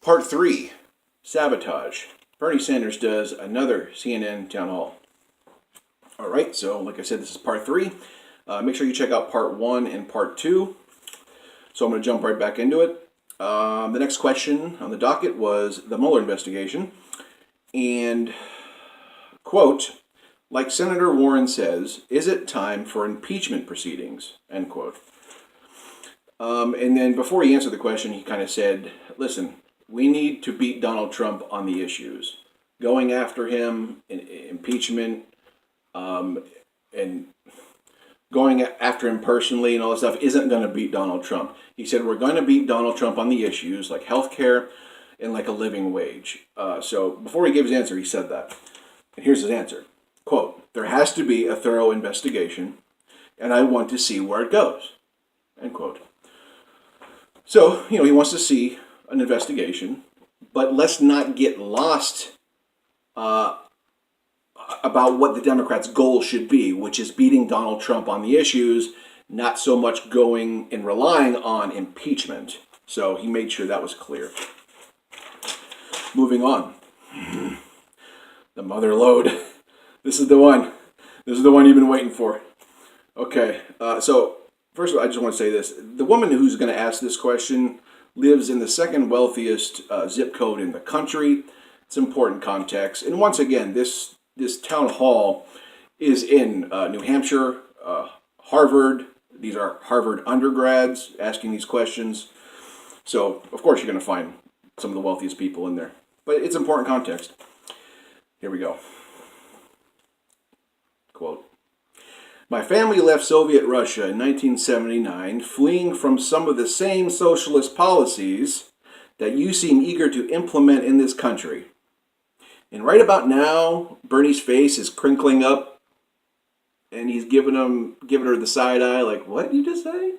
Part 3, Sabotage. Bernie Sanders does another CNN town hall. All right, so like I said, this is part 3. Make sure you check out part 1 and part 2. So I'm going to jump right back into it. The next question on the docket was the Mueller investigation. And, quote, like Senator Warren says, is it time for impeachment proceedings? End quote. And then before he answered the question, he kind of said, listen, we need to beat Donald Trump on the issues. Going after him in impeachment and going after him personally and all this stuff isn't going to beat Donald Trump. He said we're going to beat Donald Trump on the issues like health care and like a living wage. So before he gave his answer, he said that. And here's his answer. Quote, there has to be a thorough investigation, and I want to see where it goes. End quote. So, he wants to see an investigation, but let's not get lost about what the Democrats' goal should be, which is beating Donald Trump on the issues, not so much going and relying on impeachment. So he made sure that was clear. Moving on. The mother lode. This is the one. This is the one you've been waiting for. Okay, so first of all, I just want to say this. The woman who's going to ask this question lives in the second wealthiest zip code in the country. It's important context. And once again, this town hall is in New Hampshire, Harvard. These are Harvard undergrads asking these questions. So, of course, you're going to find some of the wealthiest people in there. But it's important context. Here we go. Quote. My family left Soviet Russia in 1979, fleeing from some of the same socialist policies that you seem eager to implement in this country. And right about now, Bernie's face is crinkling up, and he's giving her the side eye, like, what did you just say?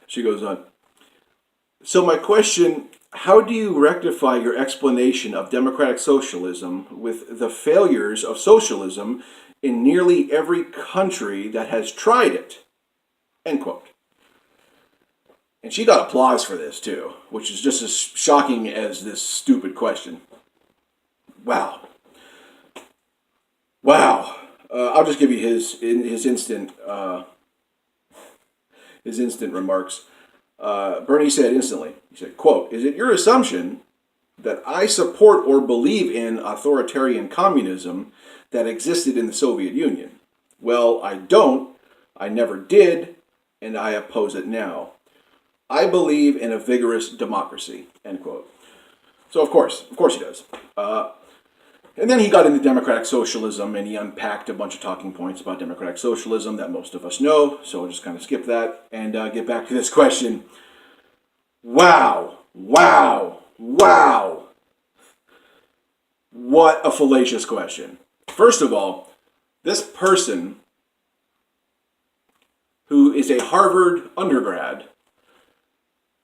She goes on. So my question, how do you rectify your explanation of democratic socialism with the failures of socialism in nearly every country that has tried it? End quote. And she got applause for this, too, which is just as shocking as this stupid question. Wow. I'll just give you his instant remarks. Bernie said instantly, he said, quote, is it your assumption that I support or believe in authoritarian communism that existed in the Soviet Union? Well, I don't. I never did, and I oppose it now. I believe in a vigorous democracy, end quote. So, of course he does. And then he got into democratic socialism, and he unpacked a bunch of talking points about democratic socialism that most of us know, so we'll just kind of skip that and get back to this question. Wow. What a fallacious question. First of all, this person who is a Harvard undergrad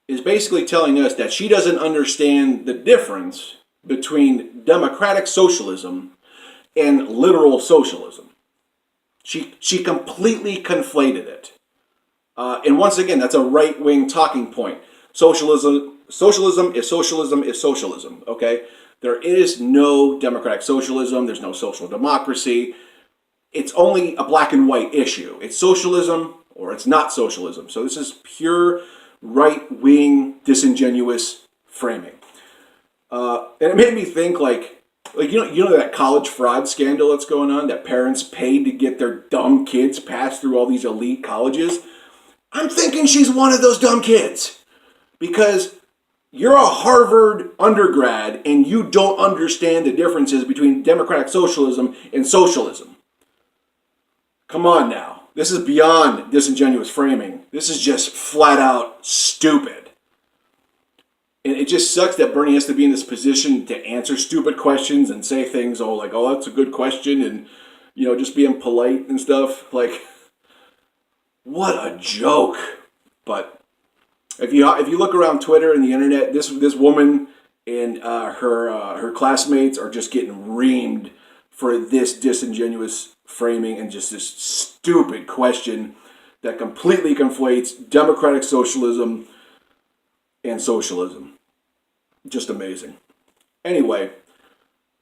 is basically telling us that she doesn't understand the difference between democratic socialism and literal socialism. She completely conflated it. And once again, that's a right-wing talking point. Socialism is socialism, okay? There is no democratic socialism. There's no social democracy. It's only a black and white issue. It's socialism or it's not socialism. So this is pure right-wing, disingenuous framing. And it made me think like you know that college fraud scandal that's going on, that parents paid to get their dumb kids passed through all these elite colleges. I'm thinking she's one of those dumb kids because you're a Harvard undergrad and you don't understand the differences between democratic socialism and socialism. Come on now. This is beyond disingenuous framing. This is just flat out stupid. And it just sucks that Bernie has to be in this position to answer stupid questions and say things like, oh, that's a good question, and, just being polite and stuff. Like, what a joke. But if you look around Twitter and the internet, this woman and her classmates are just getting reamed for this disingenuous framing and just this stupid question that completely conflates democratic socialism and socialism. Just amazing. Anyway,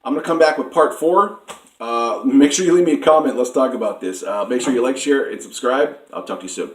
I'm going to come back with part 4. Make sure you leave me a comment. Let's talk about this. Make sure you like, share, and subscribe. I'll talk to you soon.